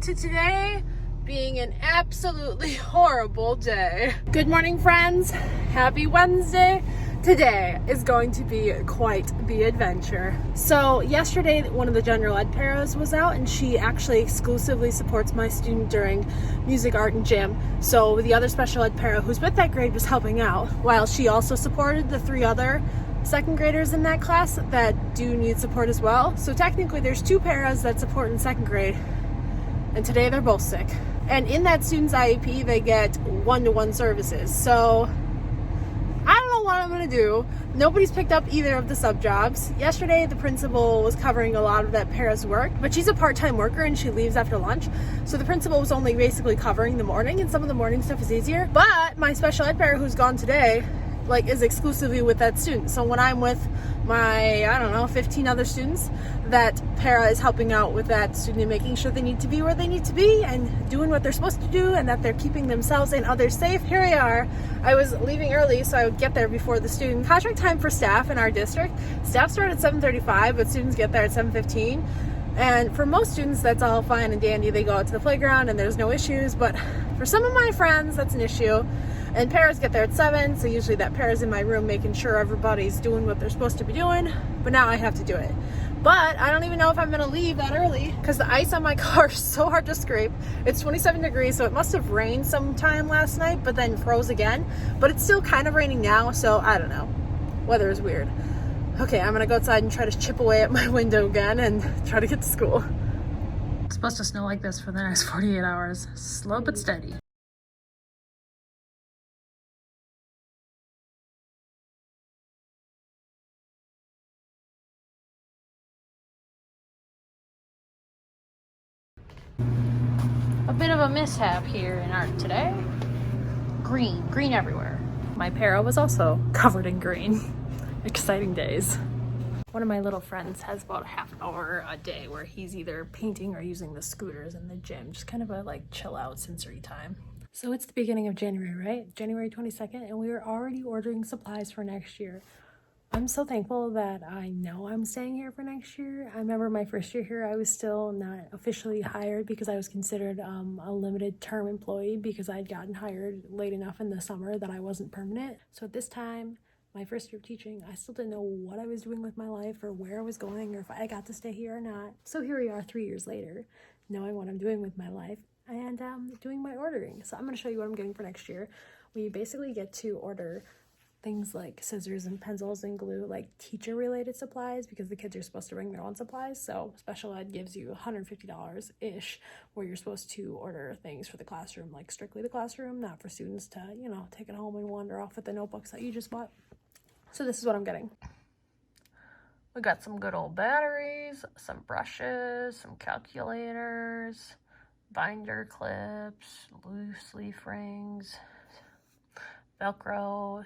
to today being an absolutely horrible day. Good morning, friends. Happy Wednesday. Today is going to be quite the adventure. So yesterday, one of the general ed paras was out, and she actually exclusively supports my student during music, art, and gym. So the other special ed para who's with that grade was helping out, while she also supported the 3 other second graders in that class that do need support as well. So technically there's 2 paras that support in second grade, and today they're both sick. And in that student's IEP, they get one-to-one services. So I don't know what I'm gonna do. Nobody's picked up either of the sub jobs. Yesterday, the principal was covering a lot of that para's work, but she's a part-time worker and she leaves after lunch. So the principal was only basically covering the morning, and some of the morning stuff is easier. But my special ed para who's gone today, is exclusively with that student. So when I'm with my, 15 other students, that para is helping out with that student and making sure they need to be where they need to be and doing what they're supposed to do, and that they're keeping themselves and others safe. Here we are. I was leaving early so I would get there before the student. Contract time for staff in our district, staff start at 7:35, but students get there at 7:15. And for most students, that's all fine and dandy. They go out to the playground and there's no issues. But for some of my friends, that's an issue. And paras get there at 7, so usually that para's in my room making sure everybody's doing what they're supposed to be doing. But now I have to do it. But I don't even know if I'm gonna leave that early because the ice on my car is so hard to scrape. It's 27 degrees, so it must have rained sometime last night, but then froze again. But it's still kind of raining now, so I don't know. Weather is weird. Okay, I'm gonna go outside and try to chip away at my window again and try to get to school. It's supposed to snow like this for the next 48 hours. Slow but steady. A bit of a mishap here in art today. Green everywhere. My para was also covered in green. Exciting days. One of my little friends has about a half hour a day where he's either painting or using the scooters in the gym. Just kind of a chill out sensory time. So it's the beginning of January, right? January 22nd, and we are already ordering supplies for next year. I'm so thankful that I know I'm staying here for next year. I remember my first year here, I was still not officially hired because I was considered a limited term employee because I'd gotten hired late enough in the summer that I wasn't permanent. So at this time, my first year of teaching, I still didn't know what I was doing with my life or where I was going or if I got to stay here or not. So here we are 3 years later, knowing what I'm doing with my life and doing my ordering. So I'm going to show you what I'm getting for next year. We basically get to order things like scissors and pencils and glue, like teacher related supplies, because the kids are supposed to bring their own supplies. So special ed gives you $150 ish, where you're supposed to order things for the classroom, like strictly the classroom, not for students to, take it home and wander off with the notebooks that you just bought. So this is what I'm getting. We got some good old batteries, some brushes, some calculators, binder clips, loose leaf rings, Velcro.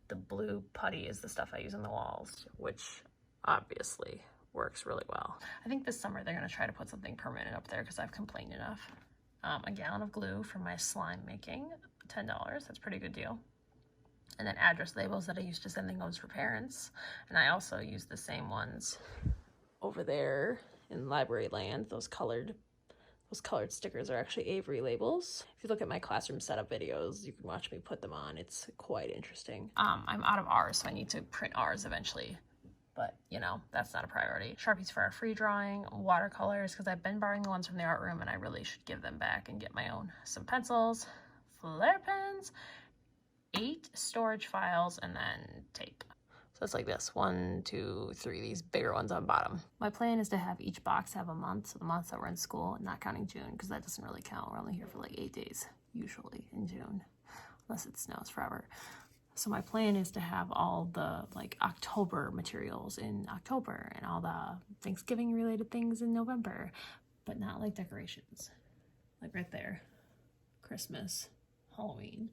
The blue putty is the stuff I use on the walls, which obviously works really well. I think this summer they're going to try to put something permanent up there because I've complained enough. A gallon of glue for my slime making, $10. That's a pretty good deal. And then address labels that I used to send things for parents. And I also use the same ones over there in library land. Those colored stickers are actually Avery labels. If you look at my classroom setup videos, you can watch me put them on. It's quite interesting. I'm out of R's, so I need to print R's eventually. But, that's not a priority. Sharpies for our free drawing, watercolors, because I've been borrowing the ones from the art room, and I really should give them back and get my own. Some pencils, flare pens, 8 storage files, and then tape. So it's like this, 1, 2, 3, these bigger ones on bottom. My plan is to have each box have a month, so the months that we're in school, not counting June, because that doesn't really count. We're only here for 8 days, usually in June, unless it snows forever. So my plan is to have all the October materials in October and all the Thanksgiving related things in November, but not decorations. Right there, Christmas, Halloween.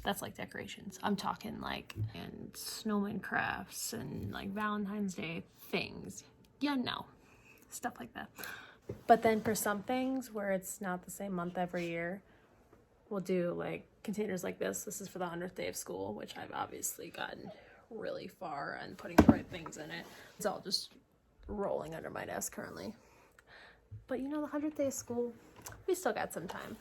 That's decorations. I'm talking and snowman crafts and Valentine's Day things. Stuff like that. But then for some things where it's not the same month every year, we'll do containers like this. This is for the 100th day of school, which I've obviously gotten really far and putting the right things in it. It's all just rolling under my desk currently. But you know, the 100th day of school, we still got some time.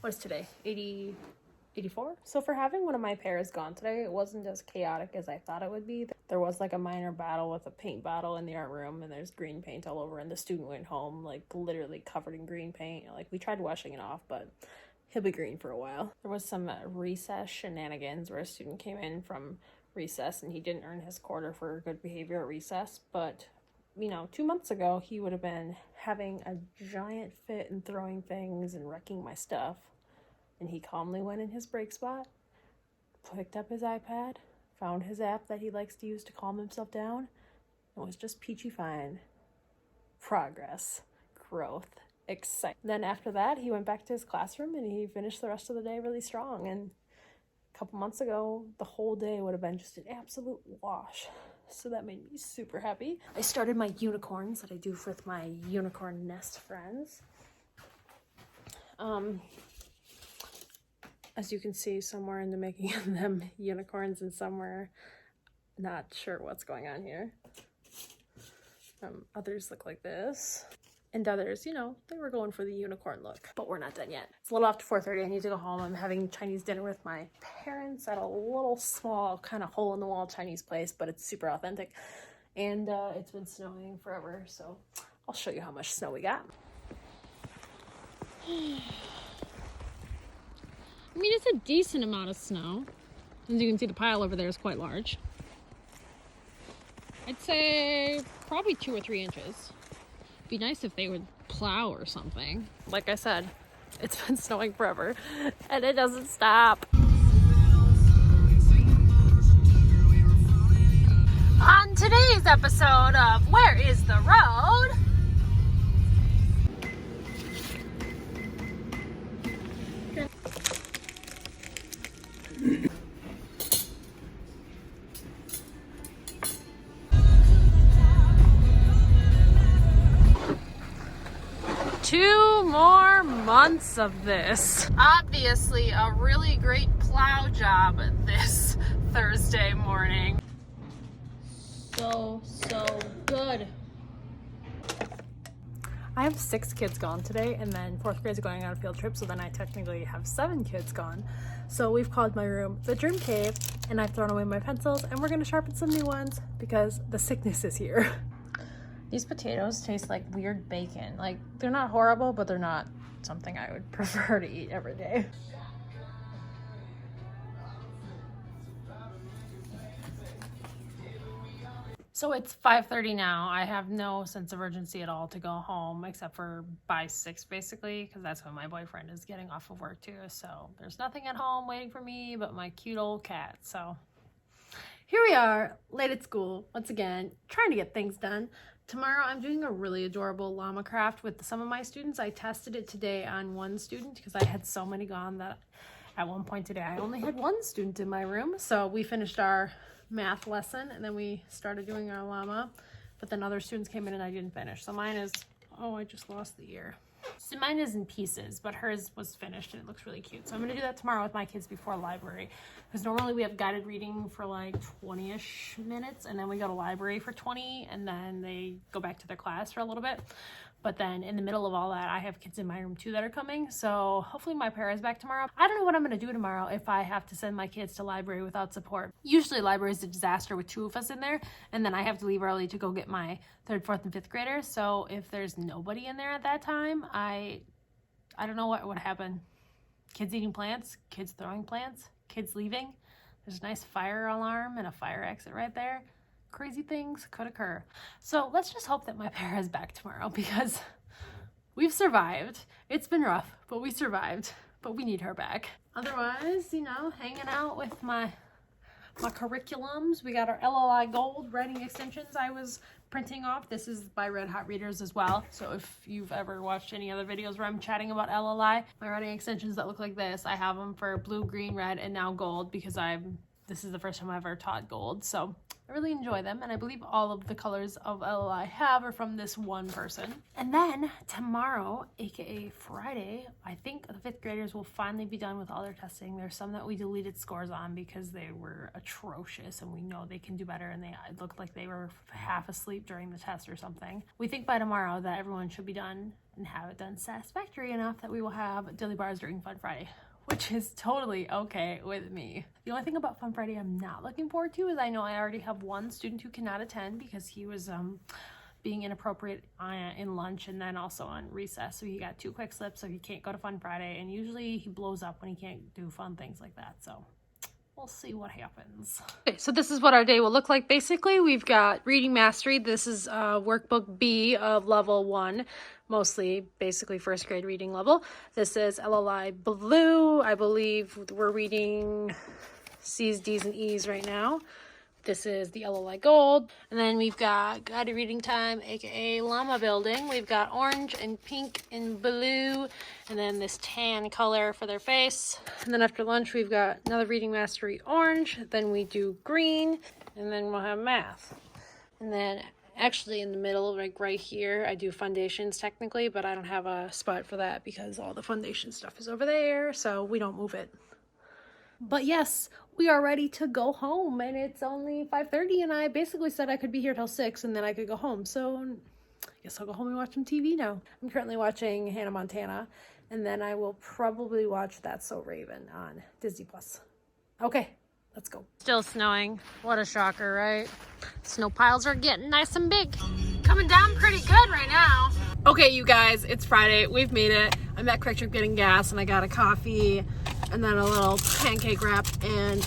What is today? 84? So for having one of my pairs gone today, it wasn't as chaotic as I thought it would be. There was like a minor battle with a paint bottle in the art room, and there's green paint all over, and the student went home like literally covered in green paint. Like, we tried washing it off, but he'll be green for a while. There was some recess shenanigans where a student came in from recess and he didn't earn his quarter for good behavior at recess, but you know, 2 months ago he would have been having a giant fit and throwing things and wrecking my stuff, and he calmly went in his break spot, picked up his iPad, found his app that he likes to use to calm himself down, and was just peachy fine. Progress, growth, excitement. Then after that, he went back to his classroom and he finished the rest of the day really strong. And a couple months ago, the whole day would have been just an absolute wash. So that made me super happy. I started my unicorns that I do with my unicorn nest friends. As you can see, somewhere in the making of them unicorns and somewhere not sure what's going on here. Others look like this. And others, you know, they were going for the unicorn look. But we're not done yet. It's a little after 4:30. I need to go home. I'm having Chinese dinner with my parents at a little small kind of hole-in-the-wall Chinese place, but it's super authentic. And it's been snowing forever, so I'll show you how much snow we got. I mean, it's a decent amount of snow. As you can see, the pile over there is quite large. I'd say probably 2 or 3 inches. Be nice if they would plow or something. Like I said, it's been snowing forever and it doesn't stop. On today's episode of Where is the Road? Two more months of this. Obviously a really great plow job this Thursday morning. So good. I have 6 kids gone today, and then 4th grade's going on a field trip, so then I technically have 7 kids gone. So we've called my room the Dream Cave, and I've thrown away my pencils, and we're gonna sharpen some new ones because the sickness is here. These potatoes taste like weird bacon. Like, they're not horrible, but they're not something I would prefer to eat every day. So it's 5:30 now. I have no sense of urgency at all to go home, except for by 6 basically, because that's when my boyfriend is getting off of work too. So there's nothing at home waiting for me but my cute old cat. So here we are, late at school, once again, trying to get things done. Tomorrow I'm doing a really adorable Llama Craft with some of my students. I tested it today on one student because I had so many gone that at one point today I only had 1 student in my room. So we finished our math lesson and then we started doing our llama, but then other students came in and I didn't finish. So mine is, oh, I just lost the ear. So mine is in pieces, but hers was finished and it looks really cute. So I'm gonna do that tomorrow with my kids before library, because normally we have guided reading for like 20-ish minutes and then we go to library for 20 and then they go back to their class for a little bit. But then in the middle of all that, I have kids in my room too that are coming. So hopefully my pair is back tomorrow. I don't know what I'm gonna do tomorrow if I have to send my kids to library without support. Usually library is a disaster with 2 of us in there, and then I have to leave early to go get my 3rd, 4th, and 5th graders. So if there's nobody in there at that time, I don't know what would happen. Kids eating plants, kids throwing plants, kids leaving. There's a nice fire alarm and a fire exit right there. Crazy things could occur. So let's just hope that my pair is back tomorrow, because we've survived. It's been rough, but we survived. But we need her back. Otherwise, you know, hanging out with my curriculums. We got our LLI Gold writing extensions I was printing off. This is by Red Hot Readers as well. So if you've ever watched any other videos where I'm chatting about LLI, my writing extensions that look like this, I have them for blue, green, red, and now gold, because I'm this is the first time I've ever taught gold, so I really enjoy them, and I believe all of the colors of LLI have are from this one person. And then tomorrow, aka Friday, I think the 5th graders will finally be done with all their testing. There's some that we deleted scores on because they were atrocious, and we know they can do better, and it looked like they were half asleep during the test or something. We think by tomorrow that everyone should be done and have it done satisfactory enough that we will have dilly bars during Fun Friday, which is totally okay with me. The only thing about Fun Friday I'm not looking forward to is I know I already have one student who cannot attend because he was being inappropriate in lunch and then also on recess. So he got 2 quick slips, so he can't go to Fun Friday, and usually he blows up when he can't do fun things like that. So we'll see what happens. Okay, so this is what our day will look like. Basically, we've got Reading Mastery. This is workbook B of level 1, mostly basically 1st grade reading level. This is LLI Blue. I believe we're reading C's, D's, and E's right now. This is the LLI Gold. And then we've got Guided Reading Time, aka Llama Building. We've got orange and pink and blue, and then this tan color for their face. And then after lunch, we've got another Reading Mastery orange. Then we do green, and then we'll have math. And then actually in the middle, like right here, I do foundations technically, but I don't have a spot for that because all the foundation stuff is over there, so we don't move it. But yes, we are ready to go home, and it's only 5:30, and I basically said I could be here till 6 and then I could go home. So I guess I'll go home and watch some TV now. I'm currently watching Hannah Montana, and then I will probably watch That's So Raven on Disney+. Okay, let's go. Still snowing. What a shocker, right? Snow piles are getting nice and big. Coming down pretty good right now. Okay, you guys, it's Friday. We've made it. I'm at Quick Trip getting gas, and I got a coffee and then a little pancake wrap and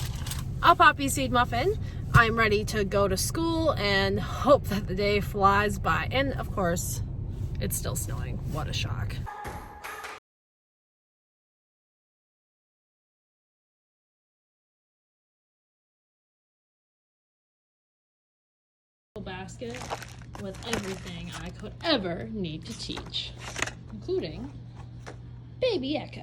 a poppy seed muffin. I'm ready to go to school and hope that the day flies by. And of course, it's still snowing. What a shock. Basket with everything I could ever need to teach, including Baby Echo.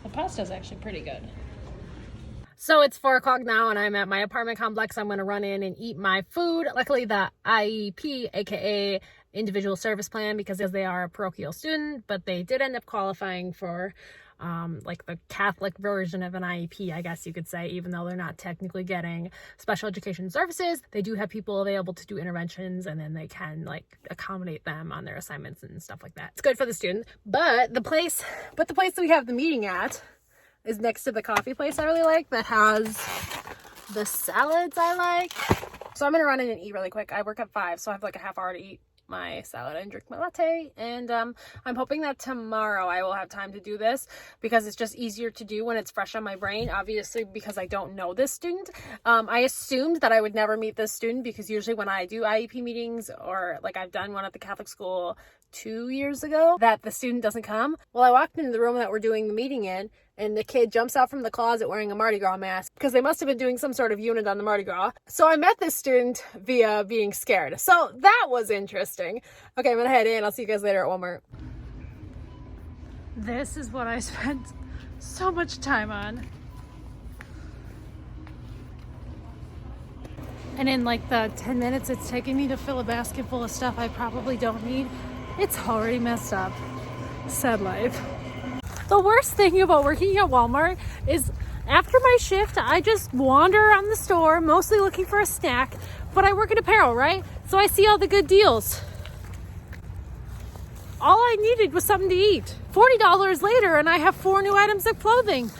The pasta is actually pretty good. So it's 4 o'clock now, and I'm at my apartment complex. I'm going to run in and eat my food. Luckily, the IEP, aka Individual Service Plan, because they are a parochial student, but they did end up qualifying for like the Catholic version of an IEP, I guess you could say, even though they're not technically getting special education services. They do have people available to do interventions, and then they can like accommodate them on their assignments and stuff like that. It's good for the student, but the place that we have the meeting at is next to the coffee place I really like that has the salads I like. So I'm gonna run in and eat really quick. I work at 5, so I have like a half hour to eat my salad and drink my latte, and I'm hoping that tomorrow I will have time to do this because it's just easier to do when it's fresh on my brain, obviously, because I don't know this student. I assumed that I would never meet this student because usually when I do IEP meetings, or like I've done one at the Catholic school 2 years ago, that the student doesn't come. Well, I walked into the room that we're doing the meeting in, and the kid jumps out from the closet wearing a Mardi Gras mask because they must have been doing some sort of unit on the Mardi Gras. So I met this student via being scared. So that was interesting. Okay, I'm gonna head in. I'll see you guys later at Walmart. This is what I spent so much time on. And in like the 10 minutes it's taking me to fill a basket full of stuff I probably don't need, it's already messed up. Sad life. The worst thing about working at Walmart is after my shift, I just wander around the store, mostly looking for a snack, but I work in apparel, right? So I see all the good deals. All I needed was something to eat. $40 later, and I have 4 new items of clothing.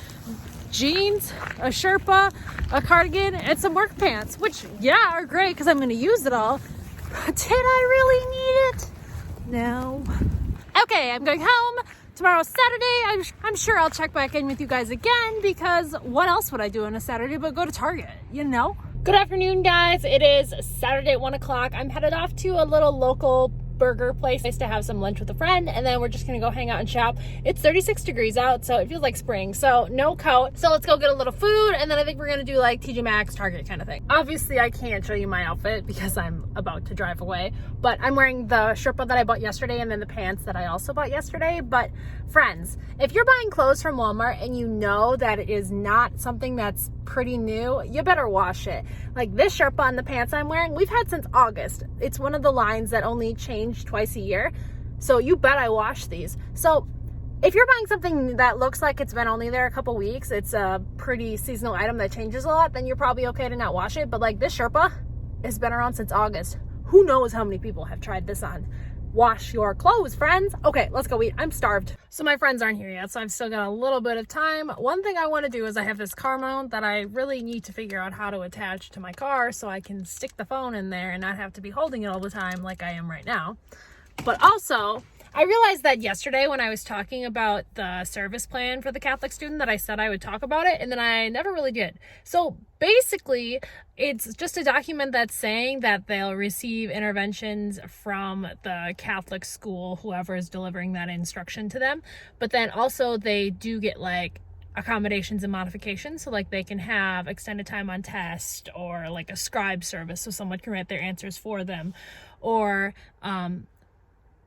Jeans, a Sherpa, a cardigan, and some work pants, which, yeah, are great because I'm going to use it all. But did I really need it? No. Okay, I'm going home. Tomorrow's Saturday. I'm sure I'll check back in with you guys again because what else would I do on a Saturday but go to Target, you know? Good afternoon, guys. It is Saturday at 1 o'clock. I'm headed off to a little local burger place to have some lunch with a friend, and then we're just gonna go hang out and shop. It's 36 degrees out, so it feels like spring, so no coat. So let's go get a little food, and then I think we're gonna do like TJ Maxx, Target kind of thing. Obviously I can't show you my outfit because I'm about to drive away, but I'm wearing the Sherpa that I bought yesterday and then the pants that I also bought yesterday. But friends, if you're buying clothes from Walmart and you know that it is not something that's pretty new, you better wash it. Like this Sherpa and the pants I'm wearing, we've had since August. It's one of the lines that only change twice a year, so you bet I wash these. So if you're buying something that looks like it's been only there a couple weeks, it's a pretty seasonal item that changes a lot, then you're probably okay to not wash it. But like this Sherpa has been around since August. Who knows how many people have tried this on. Wash your clothes, friends. Okay, let's go eat. I'm starved. So my friends aren't here yet, so I've still got a little bit of time. One thing I want to do is I have this car mount that I really need to figure out how to attach to my car so I can stick the phone in there and not have to be holding it all the time like I am right now. But also, I realized that yesterday when I was talking about the service plan for the Catholic student that I said I would talk about it, and then I never really did. So basically, it's just a document that's saying that they'll receive interventions from the Catholic school, whoever is delivering that instruction to them. But then also they do get like accommodations and modifications, so like they can have extended time on test, or like a scribe service so someone can write their answers for them, or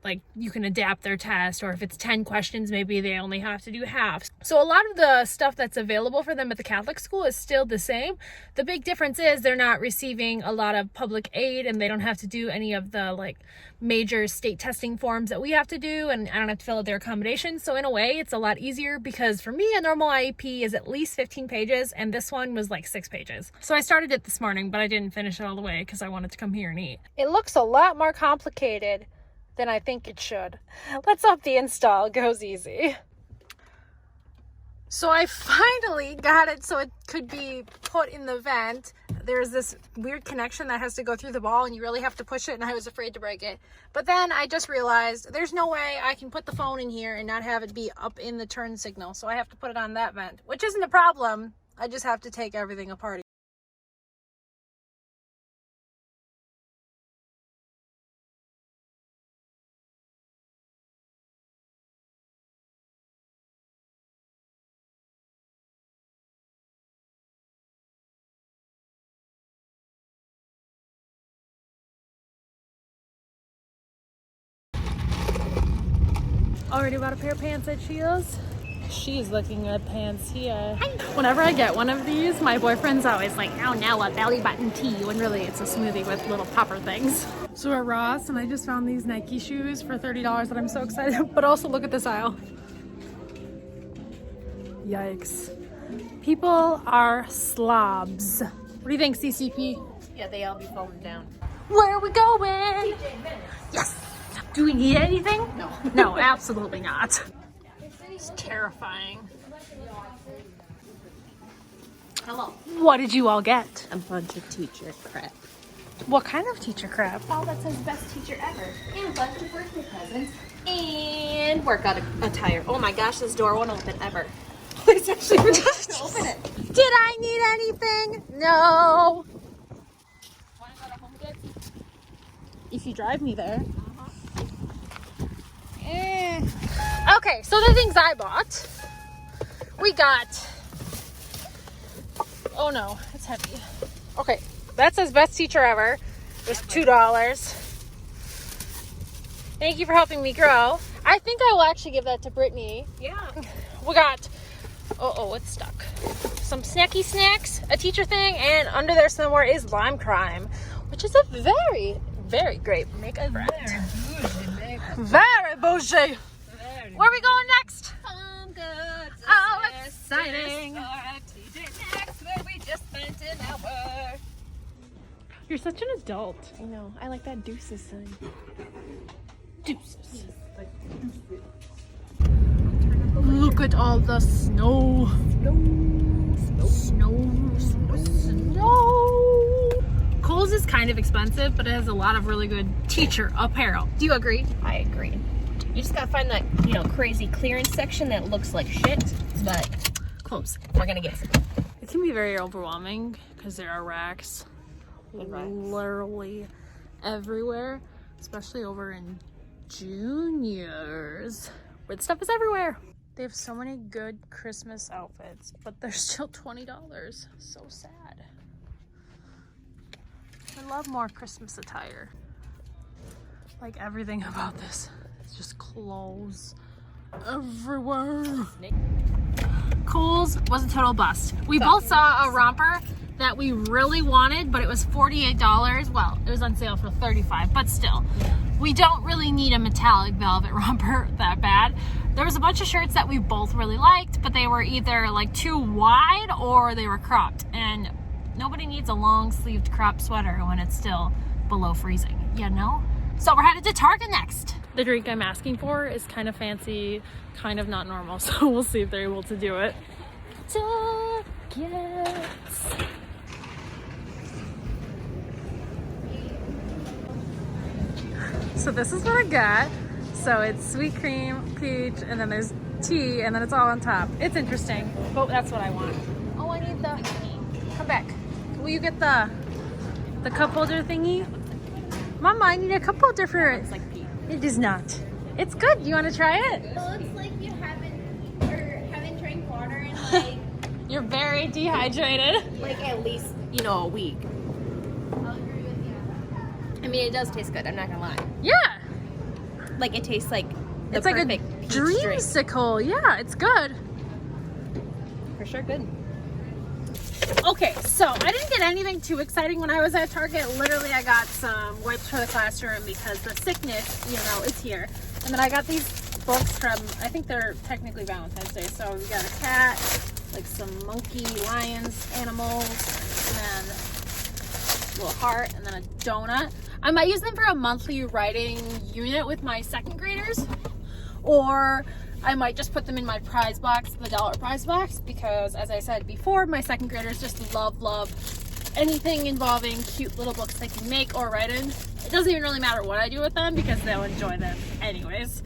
like you can adapt their test, or if it's 10 questions, maybe they only have to do half. So a lot of the stuff that's available for them at the Catholic school is still the same. The big difference is they're not receiving a lot of public aid, and they don't have to do any of the like major state testing forms that we have to do, and I don't have to fill out their accommodations. So in a way, it's a lot easier, because for me, a normal IEP is at least 15 pages, and this one was like 6 pages. So I started it this morning, but I didn't finish it all the way because I wanted to come here and eat. It looks a lot more complicated than I think it should. Let's hope the install goes easy. So I finally got it so it could be put in the vent. There's this weird connection that has to go through the ball, and you really have to push it, and I was afraid to break it. But then I just realized there's no way I can put the phone in here and not have it be up in the turn signal. So I have to put it on that vent, which isn't a problem. I just have to take everything apart. Already bought a pair of pants at Shea's. She's looking at pants here. Whenever I get one of these, my boyfriend's always like, oh no, a belly button tee, when really it's a smoothie with little popper things. So we're at Ross, and I just found these Nike shoes for $30 that I'm so excited. But also look at this aisle. Yikes. People are slobs. What do you think, CCP? Yeah, they all be falling down. Where are we going? Yes. Do we need anything? No. No, absolutely not. It's terrifying. Hello. What did you all get? A bunch of teacher crap. What kind of teacher crap? All that says best teacher ever. And a bunch of birthday presents. And workout attire. Oh my gosh, this door won't open ever. It's actually really hard to open it. Did I need anything? No. Want to go to Home Goods? If you drive me there. Okay, so the things I bought. We got, oh no, it's heavy. Okay, that says best teacher ever. It was $2. Thank you for helping me grow. I think I will actually give that to Brittany. Yeah. We got, oh, it's stuck. Some snacky snacks, a teacher thing, and under there somewhere is Lime Crime, which is a very, very great makeup brand. Very bougie. Where are we going next? Home Goods. Oh, exciting. Where we just spent an hour. You're such an adult. I know. I like that deuces sign. Deuces. Look at all the snow. Snow. Kohl's is kind of expensive, but it has a lot of really good teacher apparel. Do you agree? I agree. You just gotta find that, crazy clearance section that looks like shit, but Close. we're gonna get some. It can be very overwhelming because there are racks Good racks. literally everywhere, especially over in Juniors. Weird stuff is everywhere. They have so many good Christmas outfits, but they're still $20. So sad. I love more Christmas attire. Like everything about this. It's just clothes everywhere. Kohl's was a total bust. We both saw a romper that we really wanted, but it was $48. Well, it was on sale for $35, but still. We don't really need a metallic velvet romper that bad. There was a bunch of shirts that we both really liked, but they were either like too wide or they were cropped. And nobody needs a long sleeved cropped sweater when it's still below freezing, you know? So we're headed to Target next. The drink I'm asking for is kind of fancy, kind of not normal, so we'll see if they're able to do it. Target. So this is what I got. So it's sweet cream, peach, and then there's tea, and then it's all on top. It's interesting, but that's what I want. Oh, I need the, come back. Will you get the cup holder thingy? Mama, I need a couple different. It's like pee. It is not. It's good. You want to try it? It looks like you haven't drank water in like... You're very dehydrated. Like at least, you know, a week. I'll agree with you. I mean, it does taste good. I'm not gonna lie. Yeah. Like it tastes like the it's like a perfect peach dreamsicle. Drink. Yeah, it's good. For sure, good. Okay, so I didn't get anything too exciting when I was at Target. Literally, I got some wipes for the classroom because the sickness, you know, is here. And then I got these books from, I think they're technically Valentine's Day. So we got a cat, like some monkey, lions, animals, and then a little heart, and then a donut. I might use them for a monthly writing unit with my second graders, or I might just put them in my prize box, the dollar prize box, because as I said before, my second graders just love anything involving cute little books they can make or write in. It doesn't even really matter what I do with them because they'll enjoy them anyways.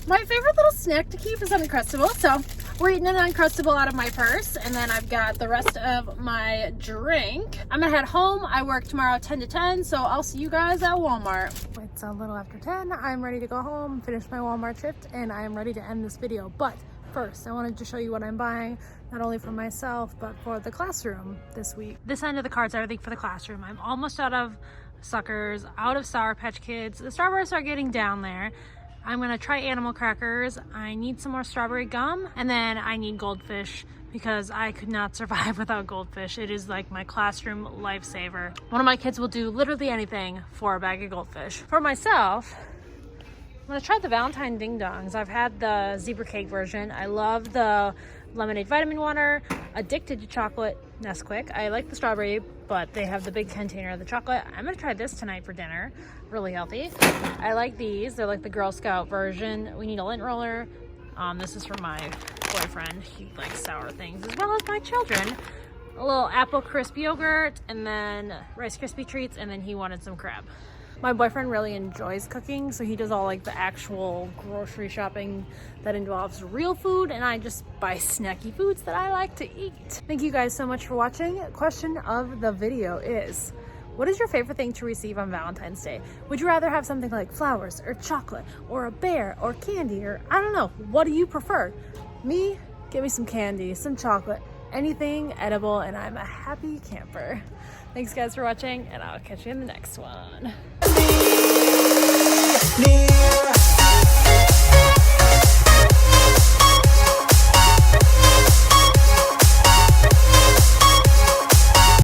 My favorite little snack to keep is Uncrustable, so we're eating an Uncrustable out of my purse, and then I've got the rest of my drink. I'm gonna head home. I work tomorrow 10 to 10, so I'll see you guys at Walmart. It's a little after 10. I'm ready to go home, finish my Walmart shift, and I am ready to end this video. But first, I wanted to show you what I'm buying, not only for myself, but for the classroom this week. This end of the cart's everything for the classroom. I'm almost out of suckers, out of Sour Patch Kids. The Starbursts are getting down there. I'm gonna try animal crackers. I need some more strawberry gum, and then I need Goldfish because I could not survive without Goldfish. It is like my classroom lifesaver. One of my kids will do literally anything for a bag of Goldfish. For myself, I'm gonna try the Valentine Ding Dongs. I've had the zebra cake version. I love the lemonade vitamin water. Addicted to chocolate Nesquik. I like the strawberry, but they have the big container of the chocolate. I'm gonna try this tonight for dinner. Really healthy. I like these. They're like the Girl Scout version. We need a lint roller. This is for my boyfriend. He likes sour things as well as my children. A little apple crisp yogurt, and then Rice Krispie treats, and then he wanted some crab. My boyfriend really enjoys cooking, so he does all like the actual grocery shopping that involves real food, and I just buy snacky foods that I like to eat. Thank you guys so much for watching. Question of the video is, what is your favorite thing to receive on Valentine's Day? Would you rather have something like flowers or chocolate or a bear or candy, or I don't know, what do you prefer? Me, give me some candy, some chocolate, anything edible, and I'm a happy camper. Thanks guys for watching, and I'll catch you in the next one.